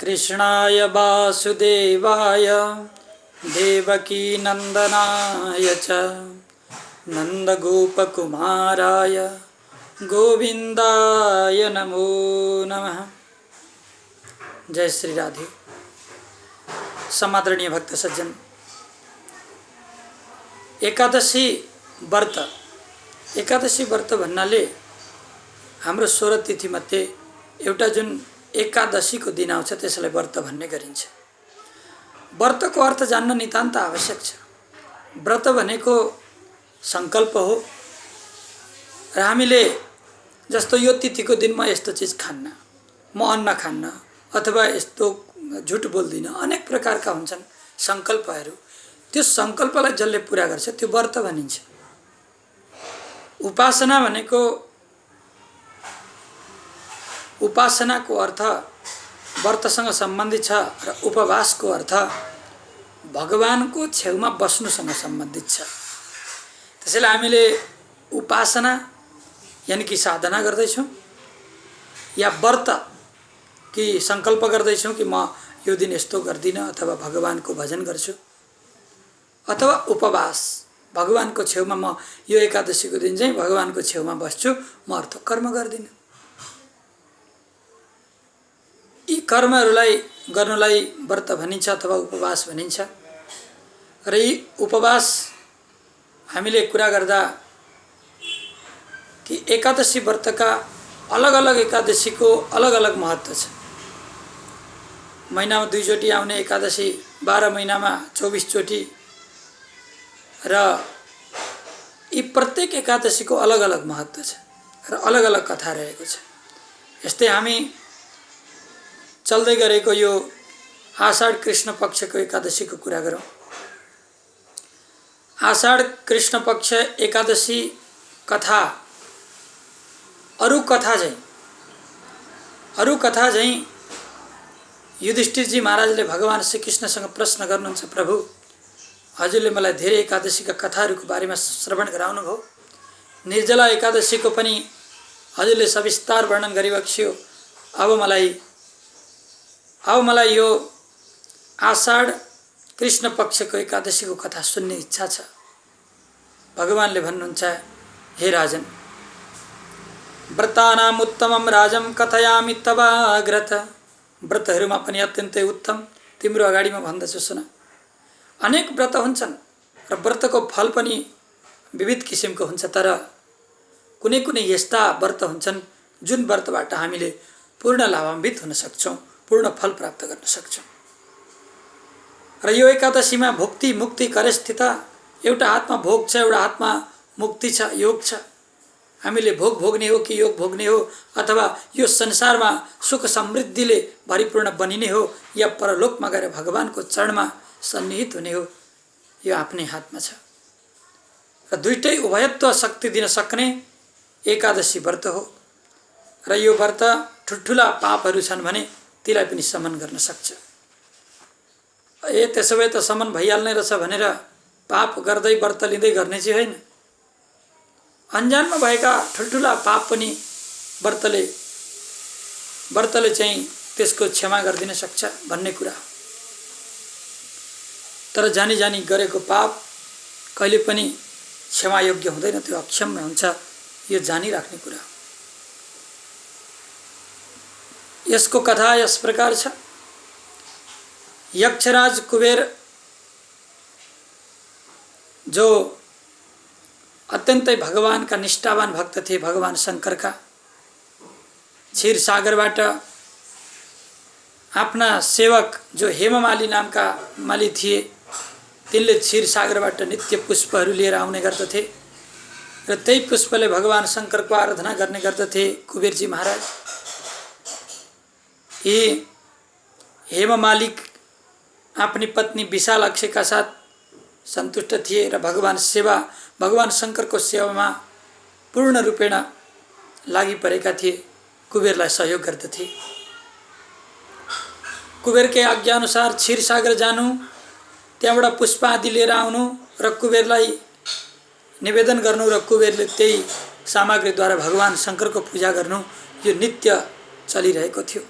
कृष्णाय वासुदेवाय देवकी नंदनाय च नंदगोपकुमाराय गोविंदाय नमो नमः। जय श्री राधे। समादरणीय भक्त सज्जन, एकादशी व्रत भन्नाले हाम्रो 16 तिथि मध्ये एउटा जुन एकादशीको दिन आउँछ त्यसलाई व्रत भन्ने गरिन्छ। व्रतको अर्थ जान्न नितान्त आवश्यक छ। व्रत भनेको संकल्प हो र हामीले जस्तो यो तिथिको दिन म यस्तो चीज खान्न, म अन्न खान्न अथवा यस्तो झुट बोल्दिन, अनेक प्रकारका हुन्छन् संकल्पहरू। त्यो संकल्पलाई जसले पूरा गर्छ त्यो व्रत भनिन्छ। उपासना भनेको उपासनाको अर्थ व्रतसँग सम्बन्धित छ र उपवासको अर्थ भगवानको छेउमा बस्नुसँग सम्बन्धित छ। त्यसैले हामीले उपासना यानी कि साधना गर्दैछौँ या व्रत कि संकल्प गर्दैछौँ कि म यो दिन यस्तो गर्दिनँ अथवा भगवानको भजन गर्छु, अथवा उपवास भगवानको छेउमा म यो एकादशीको दिन चाहिँ भगवानको छेउमा बस्छु, म अर्थ कर्म गर्दिनँ। यी कर्महरूलाई गर्नुलाई व्रत भनिन्छ अथवा उपवास भनिन्छ। र यी उपवास हामीले कुरा गर्दा कि एकादशी व्रतका अलग अलग एकादशीको अलग अलग महत्त्व छ। महिनामा 2 चोटि आउने एकादशी, 12 महिनामा 24 चोटि, र यी प्रत्येक एकादशीको अलग अलग महत्त्व छ र अलग अलग कथा रहेको छ। यस्तै हामी चल्दै गरेको यो आषाढ कृष्ण पक्षको एकादशीको कुरा गरौँ। आषाढ कृष्ण पक्ष एकादशी कथा अरू कथा चाहिँ युधिष्ठिरजी महाराजले भगवान श्रीकृष्णसँग प्रश्न गर्नुहुन्छ, प्रभु हजुरले मलाई धेरै एकादशीका कथाहरूको बारेमा श्रवण गराउनुभयो, निर्जला एकादशीको पनि हजुरले सविस्तार वर्णन गरिबक्स्यो। अब मलाई यो आषाढ कृष्ण पक्षको एकादशीको कथा सुन्ने इच्छा छ। भगवानले भन्नुहुन्छ, हे राजन, व्रतानाम उत्तमम राजम कथयामि तवाग्रत। व्रतहरूमा पनि अत्यन्तै उत्तम तिम्रो अगाडिमा भन्दछु सुन। अनेक व्रत हुन्छन् र व्रतको फल पनि विविध किसिमको हुन्छ, तर कुनै कुनै यस्ता व्रत हुन्छन् जुन व्रतबाट हामीले पूर्ण लाभान्वित हुन सक्छौँ, पूर्ण फल प्राप्त गर्न सक्छौँ। र यो एकादशीमा भुक्ति मुक्ति करे स्थित, एउटा हातमा भोग छ, एउटा हातमा मुक्ति छ, योग छ। हामीले भोग भोग्ने हो कि योग भोग्ने हो, अथवा यो संसारमा सुख समृद्धिले भरिपूर्ण बनिने हो या परलोकमा गएर भगवानको चरणमा सन्निहित हुने हो, यो आफ्नै हातमा छ। र दुईटै उभयत्व शक्ति दिन सक्ने एकादशी व्रत हो। र यो व्रत ठुल्ठुला पापहरू छन् भने तीलाई पनि समन गर्न सक्छ। त्यसो भए त समन भइहाल्ने रहेछ भनेर पाप गर्दै व्रत लिँदै गर्ने चाहिँ होइन। अन्जानमा भएका ठुल्ठुला पाप पनि व्रतले चाहिँ त्यसको क्षमा गरिदिन सक्छ भन्ने कुरा हो। तर जानी जानी गरेको पाप कहिले पनि क्षमा योग्य हुँदैन, त्यो अक्षम्य हुन्छ, यो जानिराख्ने कुरा हो। यसको कथा यस प्रकार छ। यक्षराज कुबेर जो अत्यन्तै भगवानका निष्ठावान भक्त थिए, भगवान शङ्करका, क्षीरसागरबाट आफ्ना सेवक जो हेममाली नामका माली थिए, तिनले क्षीरसागरबाट नित्य पुष्पहरू लिएर आउने गर्दथे र त्यही पुष्पले भगवान शङ्करको आराधना गर्ने गर्दथे कुबेरजी महाराज। यी हेममालिक आफ्नी पत्नी विशालाक्षीका साथ सन्तुष्ट थिए र भगवान शङ्करको सेवामा पूर्ण रूपेण लागि परेका थिए, कुबेरलाई सहयोग गर्दथे। कुबेरकै आज्ञाअनुसार क्षीरसागर जानु, त्यहाँबाट पुष्प आदि लिएर आउनु र कुबेरलाई निवेदन गर्नु र कुबेरले त्यही सामग्रीद्वारा भगवान शङ्करको पूजा गर्नु, यो नित्य चलिरहेको थियो।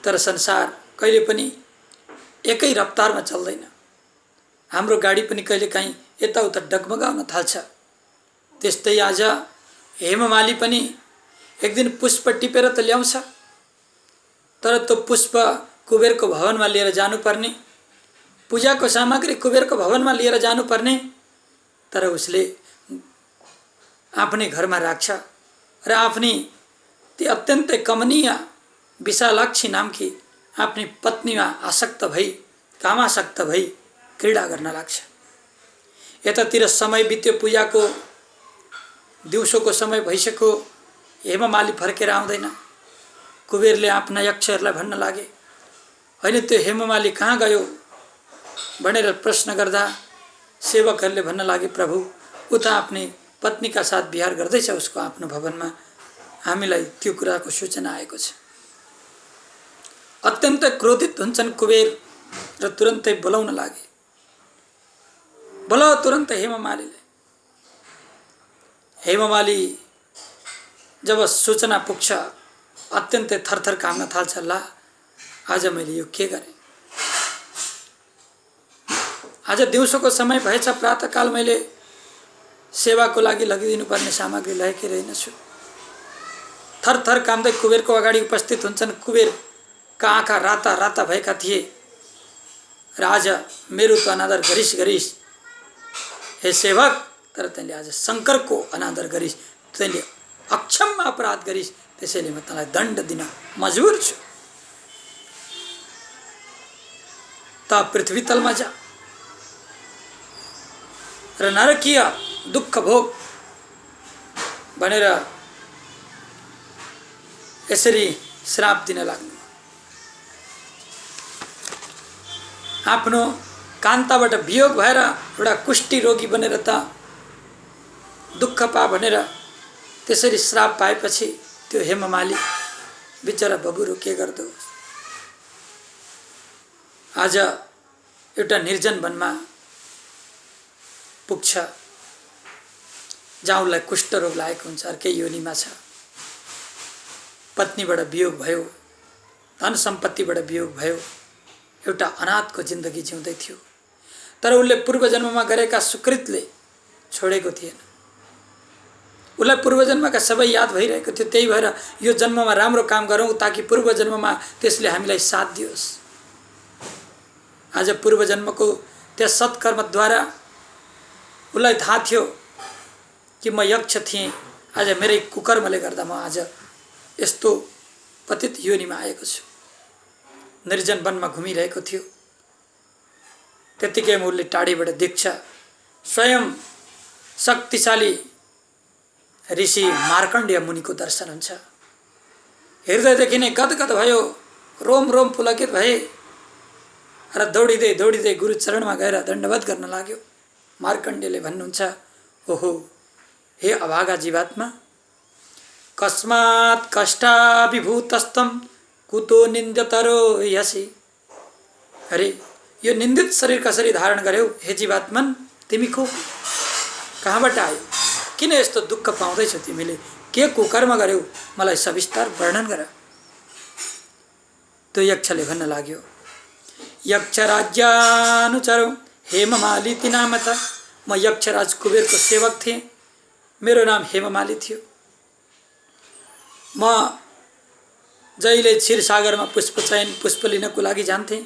तर संसार कहिले पनि एकै रफ्तारमा चल्दैन। हाम्रो गाडी पनि कहिलेकाहीँ यताउता डगमगाउन थाल्छ। त्यस्तै आज हेममाली पनि एक दिन पुष्प टिपेर त ल्याउँछ, तर त्यो पुष्प कुबेरको भवनमा लिएर जानुपर्ने, पूजाको सामग्री कुबेरको भवनमा लिएर जानुपर्ने, तर उसले आफ्नै घरमा राख्छ र आफ्नी ती अत्यन्तै कमनीय विशालाक्षी नामकी आफ्नी पत्नीमा आसक्त भई, कामासक्त भई क्रीडा गर्न लाग्छ। यतातिर समय बित्यो, पूजाको दिउँसोको समय भइसक्यो, हेममाली फर्केर आउँदैन। कुबेरले आफ्ना यक्षहरूलाई भन्न लागे, होइन त्यो हेममाली कहाँ गयो भनेर प्रश्न गर्दा सेवकहरूले भन्न लागे, प्रभु उता आफ्नै पत्नीका साथ विहार गर्दैछ उसको आफ्नो भवनमा, हामीलाई त्यो कुराको सूचना आएको छ। अत्यन्तै क्रोधित हुन्छन् कुबेर र तुरन्तै बोलाउन लागे। बोलाओ तुरन्तै हेममालीले। हेममाली जब सूचना पुग्छ अत्यन्तै थरथर काम्न थाल्छ, ला आज मैले यो के गरेँ, आज दिउँसोको समय भएछ, प्रातःकाल मैले सेवाको लागि लगिदिनुपर्ने सामग्री ल्याएकै रहेनछु। थरथर काम्दै कुबेरको अगाडि उपस्थित हुन्छन्। कुबेरका आँखा राता राता भएका थिए र आज मेरो त अनादर गरिस् हे सेवक, तर तैँले आज शङ्करको अनादर गरिस्, तैँले अक्षम्य अपराध गरिस्, त्यसैले म तँलाई दण्ड दिन मजबुर छु। त पृथ्वी तलमा जा र नरकीय दुःख भोग भनेर यसरी श्राप दिन लाग्नु। आफ्नो कान्ताबाट वियोग भएर एउटा कुष्ठी रोगी बनेर त दुःख पा भनेर त्यसरी श्राप पाएपछि त्यो हेममाली बिचरा बबुरो के गर्दो। आज एउटा निर्जन वनमा पुग्छ, जहाँ उसलाई कुष्ठरोग लागेको हुन्छ, अर्कै योनिमा छ। पत्नीबाट वियोग भयो, धन सम्पत्तिबाट वियोग भयो, एउटा अनाथको जिन्दगी जिउँदै थियो। तर उसले पूर्व जन्ममा गरेका सुकृतले छोडेको थिएन। उसलाई पूर्व जन्मका सबै याद भइरहेको थियो। त्यही भएर यो जन्ममा राम्रो काम गरौँ ताकि पूर्व जन्ममा त्यसले हामीलाई साथ दियोस्। आज पूर्व जन्मको त्यस सत्कर्मद्वारा उसलाई थाहा थियो कि म यक्ष थिएँ, आज मेरै कुकर्मले गर्दा म आज यस्तो पतित योनिमा आएको छु। निर्जन वनमा घुमिरहेको थियो। त्यतिकैमा उसले टाढीबाट देख्छ स्वयं शक्तिशाली ऋषि मार्कण्डेय मुनिको दर्शन हुन्छ। हृदयदेखि नै गदगद भयो, रोम रोम पुलकित भए र दौडिँदै दौडिँदै गुरु चरणमा गएर दण्डवत गर्न लाग्यो। मार्कण्डेयले भन्नुहुन्छ, ओहो हे अभागा जीवात्मा, कस्मात् कष्टाभिभूतस्तम कुतो निन्द्यतरो यसी। अरे यो निन्दित शरीर कसरी धारण गर्यौ हे जीवात्मन, तिमी को, कहाँबाट आयो, किन यस्तो दुःख पाउँदैछौ, तिमीले के कुकर्म गर्यौ, मलाई सविस्तार वर्णन गर। त्यो यक्षले भन्न लाग्यो, यक्ष राज्यानुचरौ हेममालिति नाम त, म यक्षराज कुबेरको सेवक थिएँ, मेरो नाम हेममाली थियो। म जहिले क्षीरसागरमा पुष्प लिनको लागि जान्थेँ,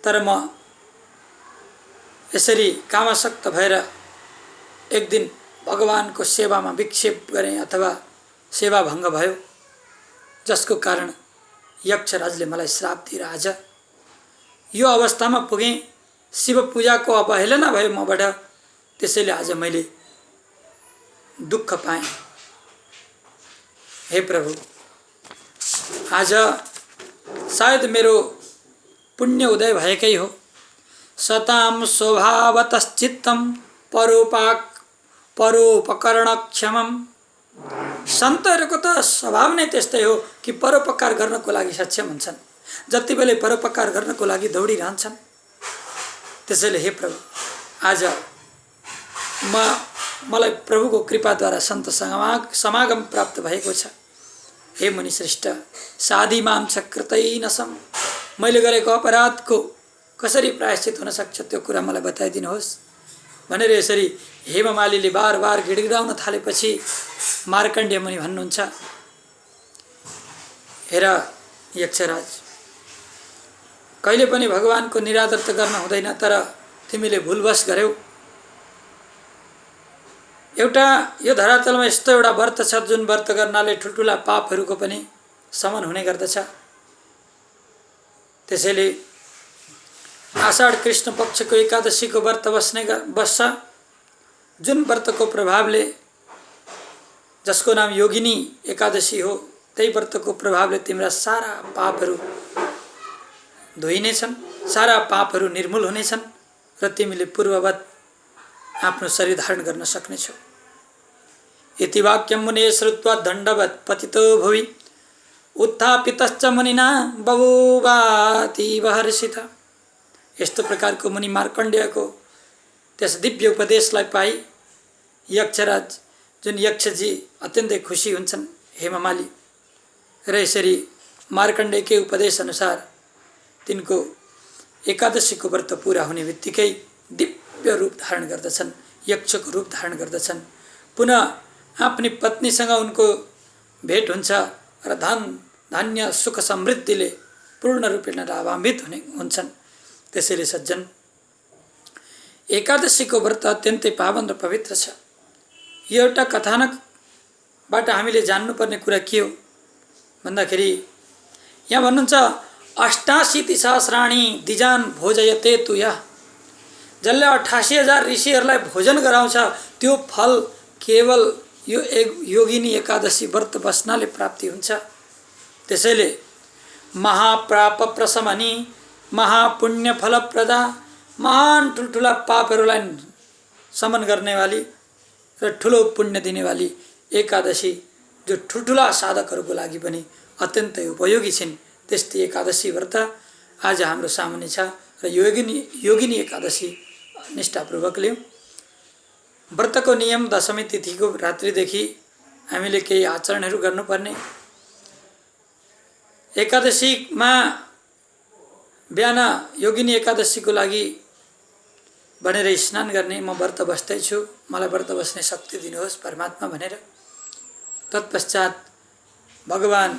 तर म यसरी कामासक्त भएर एक दिन भगवानको सेवामा विक्षेप गरेँ अथवा सेवा भङ्ग भयो, जसको कारण यक्षराजले मलाई श्राप दिएर आज यो अवस्थामा पुगेँ। शिव पूजाको अवहेलना भयो मबाट, त्यसैले आज मैले दुःख पाएँ। हे प्रभु, आज सायद मेरो पुण्य उदय भएकै हो। सताम स्वभावतश्चित्तम परोपकरणक्षमम। सन्तहरूको त स्वभाव नै त्यस्तै हो कि परोपकार गर्नको लागि सक्षम हुन्छन्, जति बेला परोपकार गर्नको लागि दौडिरहन्छन्। त्यसैले हे प्रभु, आज मलाई प्रभुको कृपाद्वारा सन्त समागम प्राप्त भएको छ। हे मुनिश्रेष्ठ, साधि मां चक्रतै नसम। मैले गरेको अपराधको कसरी प्रायश्चित हुन सक्छ त्यो कुरा मलाई बताइदिनुहोस् भनेर यसरी हेममालीले बार बार गिडगिडाउन थालेपछि मार्कण्डेय मुनि भन्नुहुन्छ, हेर यक्षराज, कहिले पनि भगवानको निरादर त गर्न हुँदैन, तर तिमीले भुलवश गर्यौ। एउटा यो धरातलमा यस्तो एउटा व्रत छ जुन व्रत गर्नाले ठुल्ठुला पापहरूको पनि शमन हुने गर्दछ। त्यसैले आषाढ कृष्ण पक्षको एकादशीको व्रत बस्छ, जुन व्रतको प्रभावले, जसको नाम योगिनी एकादशी हो, त्यही व्रतको प्रभावले तिम्रा सारा पापहरू धोइनेछन्, सारा पापहरू निर्मूल हुनेछन् र तिमीले पूर्ववत आफ्नो शरीर धारण गर्न सक्नेछौ। इति वाक्यं मुने श्रुत्वा दण्डवत् पतितो भुवि उत्थापितश्च मुनिना बभूवातीव हर्षितः। यस्तो प्रकारको मुनि मार्कण्डेयको त्यस दिव्य उपदेशलाई पाई यक्षराज, जुन यक्षजी अत्यन्तै खुसी हुन्छन् हेममाली, र यसरी मार्कण्डेयकै उपदेश अनुसार तिनको एकादशीको व्रत पूरा हुने बित्तिकै दिव्य रूप धारण गर्दछन्, यक्षको रूप धारण गर्दछन्। पुनः आफ्नी पत्नीसँग उनको भेट हुन्छ र धन धान्य सुख समृद्धिले पूर्ण रूपेण लाभान्वित हुन्छन्। त्यसैले सज्जन, एकादशीको व्रत अत्यन्तै पावन र पवित्र छ। यो एउटा कथानकबाट हामीले जान्नुपर्ने कुरा के हो भन्दाखेरि यहाँ भन्नुहुन्छ, 88 सहस्राणी दिजान भोजयते तु यः। जसले 88,000 ऋषिहरूलाई भोजन गराउँछ त्यो फल केवल यो योगिनी एकादशी व्रत बस्नाले प्राप्ति हुन्छ। त्यसैले महाप्राप प्रशमनी महापुण्य फलप्रदा, महान ठुल्ठुला पापहरूलाई शमन गर्नेवाली र ठुलो पुण्य दिनेवाली एकादशी जो ठुल्ठुला साधकहरूको लागि पनि अत्यन्तै उपयोगी छिन्, त्यस्तै एकादशी व्रत आज हाम्रो सामुन्ने छ र योगिनी एकादशी निष्ठापूर्वक लियौँ। व्रतको नियम दशमी तिथिको रात्रिदेखि हामीले केही आचरणहरू गर्नुपर्ने। एकादशीमा बिहान योगिनी एकादशीको लागि भनेर स्नान गर्ने, म व्रत बस्दैछु, मलाई व्रत बस्ने शक्ति दिनुहोस् परमात्मा भनेर। तत्पश्चात भगवान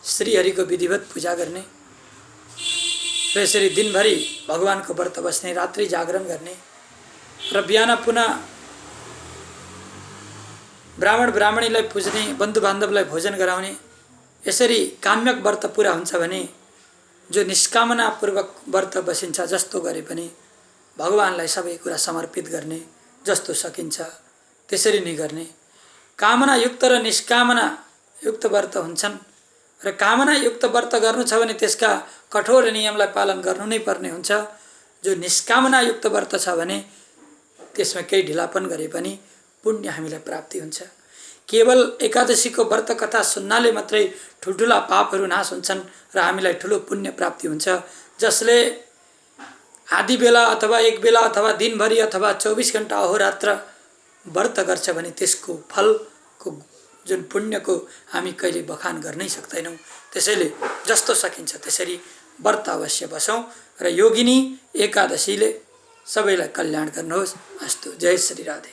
श्रीहरिको विधिवत पूजा गर्ने र यसरी दिनभरि भगवानको व्रत बस्ने, रात्रि जागरण गर्ने र बिहान पुनः ब्राह्मण ब्राह्मणीलाई पुज्ने, बन्धु बान्धवलाई भोजन गराउने। यसरी काम्यक व्रत पुरा हुन्छ भने जो निष्कामनापूर्वक व्रत बसिन्छ, जस्तो गरे पनि भगवानलाई सबै कुरा समर्पित गर्ने, जस्तो सकिन्छ त्यसरी नै गर्ने। कामनायुक्त र निष्कामनायुक्त व्रत हुन्छन् र कामनायुक्त व्रत गर्नु छ भने त्यसका कठोर नियमलाई पालन गर्नु नै पर्ने हुन्छ। जो निष्कामनायुक्त व्रत छ भने त्यसमा केही ढिलापन गरे पनि पुण्य हामीलाई प्राप्ति हुन्छ। केवल एकादशीको व्रत कथा सुन्नाले मात्रै ठुल्ठुला पापहरू नाश हुन्छन् र हामीलाई ठुलो पुण्य प्राप्ति हुन्छ। जसले आधी बेला अथवा एक बेला अथवा दिनभरि अथवा 24 घण्टा अहोरात्र व्रत गर्छ भने त्यसको फलको जुन पुण्यको हामी कहिले बखान गर्नै सक्दैनौँ। त्यसैले जस्तो सकिन्छ त्यसरी व्रत अवश्य बसौँ र योगिनी एकादशीले सबैलाई कल्याण गर्नुहोस्। अस्तु, जय श्री राधे।